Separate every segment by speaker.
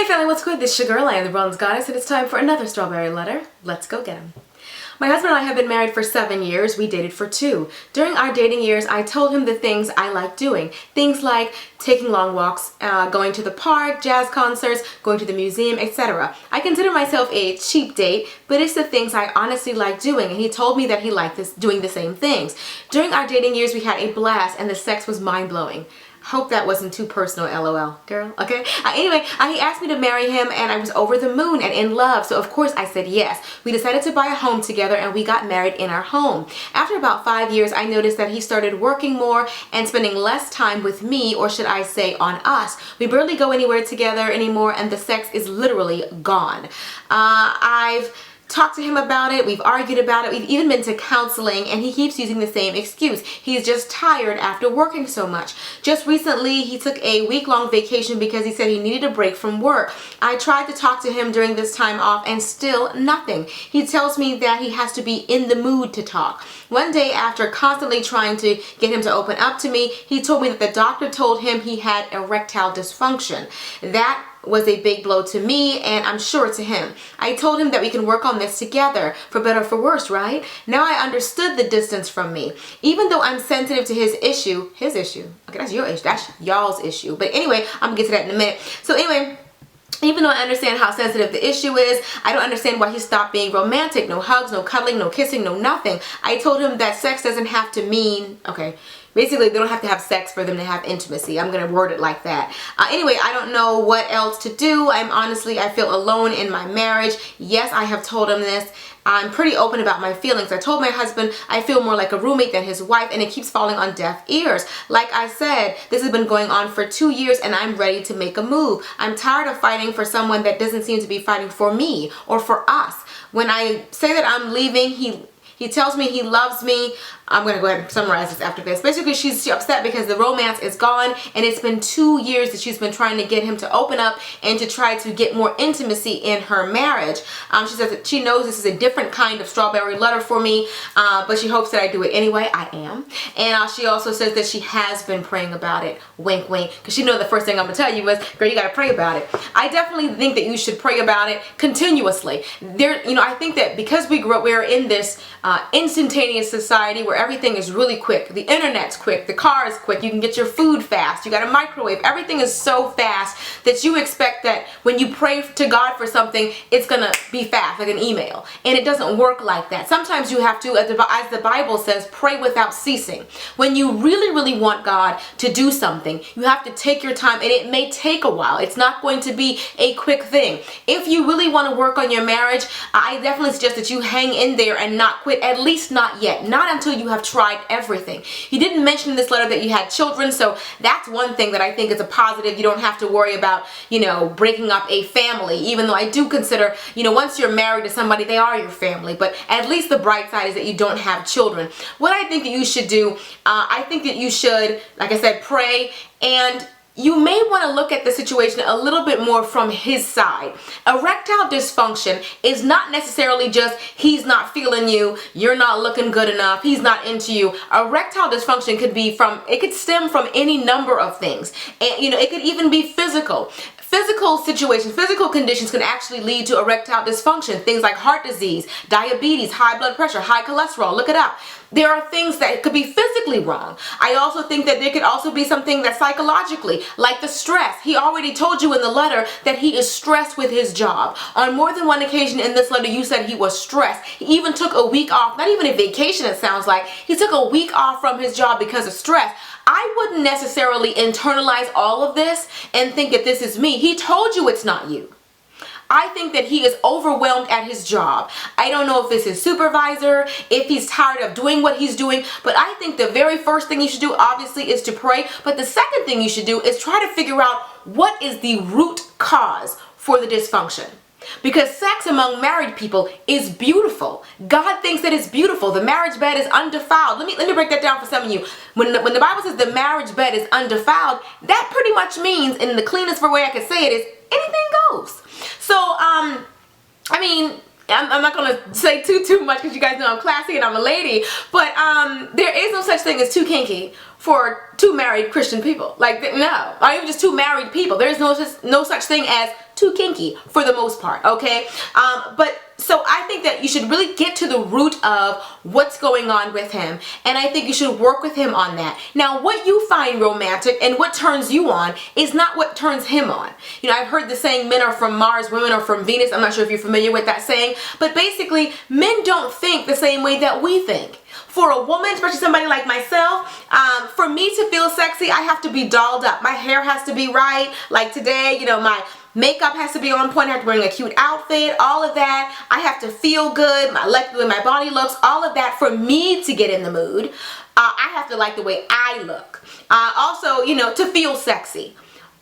Speaker 1: family, what's good? This is your girl, I am the Bronze Goddess, and it's time for another strawberry letter. Let's go get 'em. My husband and I have been married for 7 years. We dated for 2. During our dating years, I told him the things I like doing. Things like taking long walks, going to the park, jazz concerts, going to the museum, etc. I consider myself a cheap date, but it's the things I honestly like doing, and he told me that he liked doing the same things. During our dating years, we had a blast, and the sex was mind-blowing. Hope that wasn't too personal, LOL, girl, okay? Anyway, he asked me to marry him, and I was over the moon and in love, so of course I said yes. We decided to buy a home together, and we got married in our home. After about 5 years, I noticed that he started working more and spending less time with me, or should I say on us. We barely go anywhere together anymore, and the sex is literally gone. I've talked to him about it, we've argued about it, we've even been to counseling, and he keeps using the same excuse. He's just tired after working so much. Just recently, he took a week-long vacation because he said he needed a break from work. I tried to talk to him during this time off, and still nothing. He tells me that he has to be in the mood to talk. One day, after constantly trying to get him to open up to me, he told me that the doctor told him he had erectile dysfunction. That was a big blow to me, and I'm sure to him. I told him that we can work on this together, for better or for worse, right? Now I understood the distance from me. Even though I'm sensitive to his issue, okay, that's your issue, that's y'all's issue. But anyway, I'm gonna get to that in a minute. So anyway, even though I understand how sensitive the issue is, I don't understand why he stopped being romantic. No hugs, no cuddling, no kissing, no nothing. I told him that sex doesn't have to mean, okay, basically, they don't have to have sex for them to have intimacy. I'm going to word it like that. Anyway, I don't know what else to do. I feel alone in my marriage. Yes, I have told him this. I'm pretty open about my feelings. I told my husband I feel more like a roommate than his wife, and it keeps falling on deaf ears. Like I said, this has been going on for 2 years, and I'm ready to make a move. I'm tired of fighting for someone that doesn't seem to be fighting for me or for us. When I say that I'm leaving, he tells me he loves me. I'm going to go ahead and summarize this after this. Basically, she's upset because the romance is gone, and it's been 2 years that she's been trying to get him to open up and to try to get more intimacy in her marriage. She says that she knows this is a different kind of strawberry letter for me, but she hopes that I do it anyway. I am. And she also says that she has been praying about it. Wink, wink. Because she knows the first thing I'm going to tell you is, girl, you got to pray about it. I definitely think that you should pray about it continuously. I think that because we're in this instantaneous society where everything is really quick. The internet's quick. The car is quick. You can get your food fast. You got a microwave. Everything is so fast that you expect that when you pray to God for something, it's going to be fast, like an email. And it doesn't work like that. Sometimes you have to, as the Bible says, pray without ceasing. When you really, really want God to do something, you have to take your time, and it may take a while. It's not going to be a quick thing. If you really want to work on your marriage, I definitely suggest that you hang in there and not quit, at least not yet. Not until you have tried everything. You didn't mention in this letter that you had children, so that's one thing that I think is a positive. You don't have to worry about, breaking up a family, even though I do consider, once you're married to somebody, they are your family. But at least the bright side is that you don't have children. What I think that you should do, I think that you should, like I said, pray, and you may want to look at the situation a little bit more from his side. Erectile dysfunction is not necessarily just he's not feeling you, you're not looking good enough, he's not into you. Erectile dysfunction could stem from any number of things. And it could even be physical. Physical situations, physical conditions can actually lead to erectile dysfunction. Things like heart disease, diabetes, high blood pressure, high cholesterol. Look it up. There are things that could be physically wrong. I also think that there could also be something that's psychologically, like the stress. He already told you in the letter that he is stressed with his job. On more than one occasion in this letter, you said he was stressed. He even took a week off, not even a vacation it sounds like. He took a week off from his job because of stress. I wouldn't necessarily internalize all of this and think that this is me. He told you it's not you. I think that he is overwhelmed at his job. I don't know if it's his supervisor, if he's tired of doing what he's doing, but I think the very first thing you should do, obviously, is to pray. But the second thing you should do is try to figure out what is the root cause for the dysfunction. Because sex among married people is beautiful. God thinks that it's beautiful. The marriage bed is undefiled. Let me break that down for some of you. When the Bible says the marriage bed is undefiled, that pretty much means, in the cleanest way I could say it, is anything goes. So, I'm not going to say too much because you guys know I'm classy and I'm a lady, but there is no such thing as too kinky for two married Christian people. Like, no, or even just two married people. There's no such thing as too kinky for the most part, okay? But so I think that you should really get to the root of what's going on with him, and I think you should work with him on that. Now, what you find romantic and what turns you on is not what turns him on. You know, I've heard the saying, men are from Mars, women are from Venus. I'm not sure if you're familiar with that saying, but basically, men don't think the same way that we think. For a woman, especially somebody like myself, for me to feel sexy, I have to be dolled up. My hair has to be right. Like today, you know, my makeup has to be on point. I have to wear a cute outfit, all of that. I have to feel good. I like the way my body looks, all of that for me to get in the mood. I have to like the way I look. Also, you know, to feel sexy.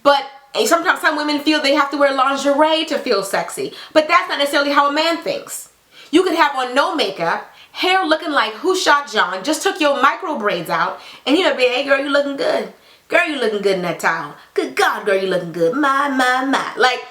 Speaker 1: But sometimes some women feel they have to wear lingerie to feel sexy. But that's not necessarily how a man thinks. You could have on no makeup, hair looking like Who Shot John, just took your micro braids out, and you know, be, hey girl, you looking good. Girl, you looking good in that towel. Good God, girl, you looking good. My. Like,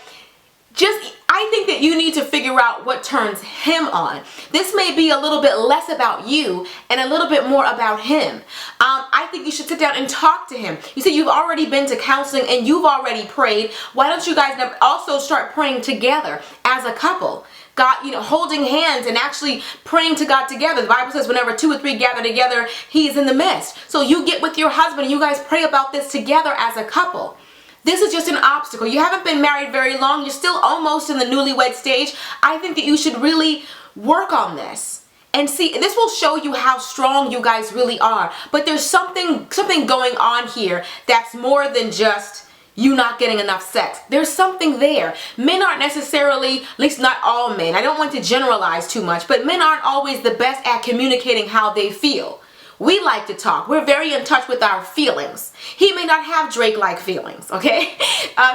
Speaker 1: just, I think that you need to figure out what turns him on. This may be a little bit less about you and a little bit more about him. I think you should sit down and talk to him. You see, you've already been to counseling and you've already prayed. Why don't you guys also start praying together as a couple? God, you know, holding hands and actually praying to God together. The Bible says whenever 2 or 3 gather together, He is in the midst. So you get with your husband and you guys pray about this together as a couple. This is just an obstacle. You haven't been married very long. You're still almost in the newlywed stage. I think that you should really work on this. And see, this will show you how strong you guys really are. But there's something going on here that's more than just you not getting enough sex. There's something there. Men aren't necessarily, at least not all men, I don't want to generalize too much, but men aren't always the best at communicating how they feel. We like to talk. We're very in touch with our feelings. He may not have Drake-like feelings, okay?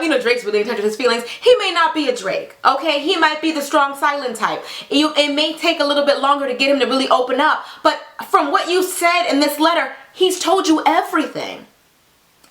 Speaker 1: You know, Drake's really in touch with his feelings. He may not be a Drake, okay? He might be the strong silent type. It may take a little bit longer to get him to really open up, but from what you said in this letter, he's told you everything.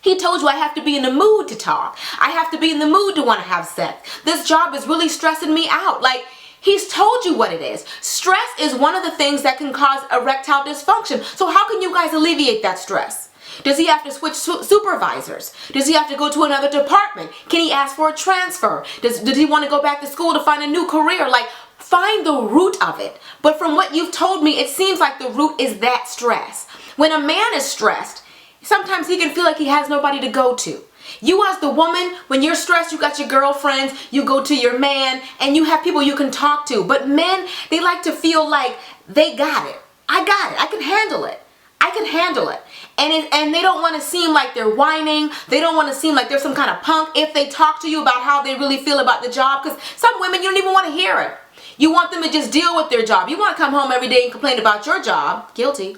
Speaker 1: He told you I have to be in the mood to talk. I have to be in the mood to want to have sex. This job is really stressing me out. Like, he's told you what it is. Stress is one of the things that can cause erectile dysfunction. So how can you guys alleviate that stress? Does he have to switch supervisors? Does he have to go to another department? Can he ask for a transfer? Does he want to go back to school to find a new career? Like, find the root of it. But from what you've told me, it seems like the root is that stress. When a man is stressed, sometimes he can feel like he has nobody to go to. You as the woman, when you're stressed, you got your girlfriends, you go to your man, and you have people you can talk to. But men, they like to feel like they got it. I got it. I can handle it. I can handle it. And they don't want to seem like they're whining. They don't want to seem like they're some kind of punk if they talk to you about how they really feel about the job. Because some women, you don't even want to hear it. You want them to just deal with their job. You want to come home every day and complain about your job. Guilty.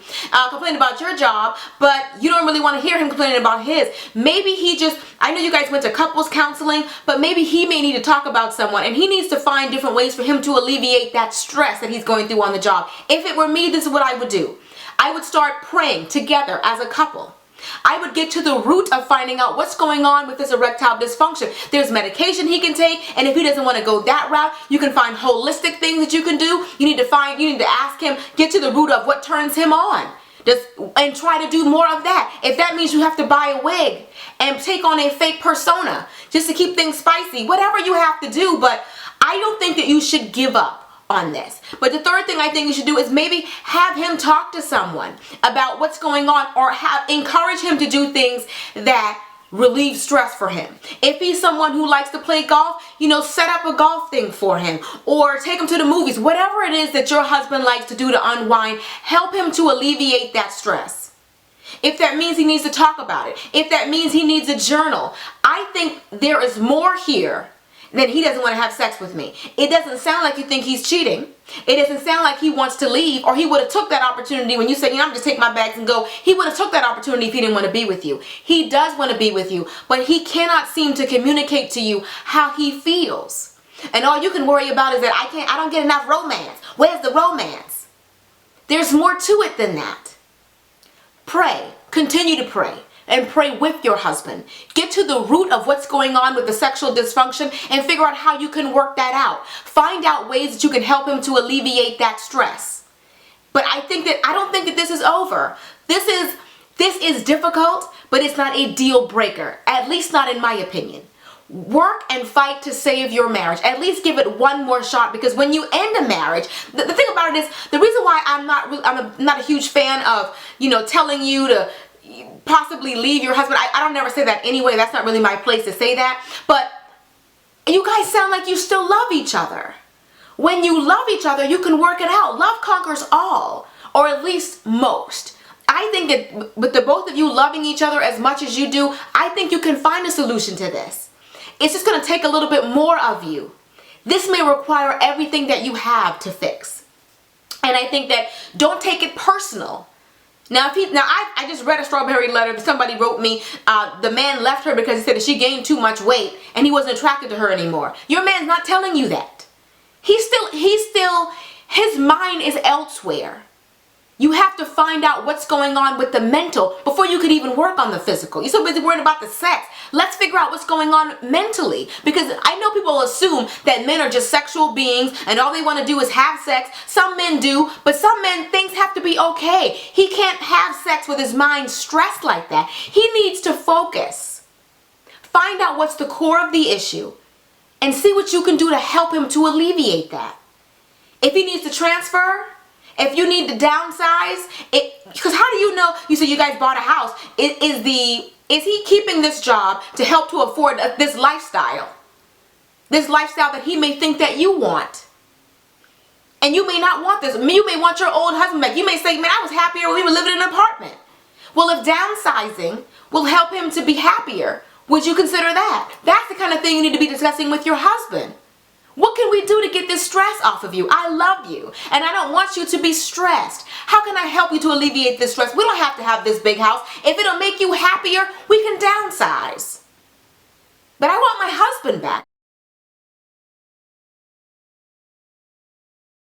Speaker 1: Complain about your job, but you don't really want to hear him complaining about his. Maybe he just, I know you guys went to couples counseling, but maybe he may need to talk about someone and he needs to find different ways for him to alleviate that stress that he's going through on the job. If it were me, this is what I would do. I would start praying together as a couple. I would get to the root of finding out what's going on with this erectile dysfunction. There's medication he can take, and if he doesn't want to go that route, you can find holistic things that you can do. You need to ask him, get to the root of what turns him on. And try to do more of that. If that means you have to buy a wig and take on a fake persona just to keep things spicy, whatever you have to do, but I don't think that you should give up on this. But the third thing I think you should do is maybe have him talk to someone about what's going on, or encourage him to do things that relieve stress for him. If he's someone who likes to play golf, set up a golf thing for him, or take him to the movies. Whatever it is that your husband likes to do to unwind, help him to alleviate that stress. If that means he needs to talk about it, if that means he needs a journal, I think there is more here then he doesn't want to have sex with me. It doesn't sound like you think he's cheating. It doesn't sound like he wants to leave, or he would have took that opportunity when you said, I'm just take my bags and go. He would have took that opportunity if he didn't want to be with you. He does want to be with you, but he cannot seem to communicate to you how he feels. And all you can worry about is that I don't get enough romance. Where's the romance? There's more to it than that. Pray. Continue to pray. and pray with your husband. Get to the root of what's going on with the sexual dysfunction and figure out how you can work that out. Find out ways that you can help him to alleviate that stress. But I don't think that this is over. This is difficult, but it's not a deal breaker, at least not in my opinion. Work and fight to save your marriage. At least give it one more shot, because when you end a marriage, the thing about it is, the reason why I'm not a huge fan of, telling you to possibly leave your husband. I don't never say that anyway. That's not really my place to say that. But you guys sound like you still love each other. When you love each other, you can work it out. Love conquers all, or at least most. I think that with the both of you loving each other as much as you do, I think you can find a solution to this. It's just going to take a little bit more of you. This may require everything that you have to fix. And I think that don't take it personal. Now, I just read a strawberry letter that somebody wrote me. The man left her because he said that she gained too much weight and he wasn't attracted to her anymore. Your man's not telling you that. His mind is elsewhere. You have to find out what's going on with the mental before you could even work on the physical. You're so busy worrying about the sex. Let's figure out what's going on mentally. Because I know people assume that men are just sexual beings and all they want to do is have sex. Some men do, but some men, things have to be okay. He can't have sex with his mind stressed like that. He needs to focus. Find out what's the core of the issue and see what you can do to help him to alleviate that. If he needs to transfer, if you need to downsize, because how do you know? You said you guys bought a house. Is he keeping this job to help to afford this lifestyle? This lifestyle that he may think that you want. And you may not want this. You may want your old husband back. You may say, man, I was happier when we were living in an apartment. Well, if downsizing will help him to be happier, would you consider that? That's the kind of thing you need to be discussing with your husband. What can we do to get this stress off of you? I love you, and I don't want you to be stressed. How can I help you to alleviate this stress? We don't have to have this big house. If it'll make you happier, we can downsize.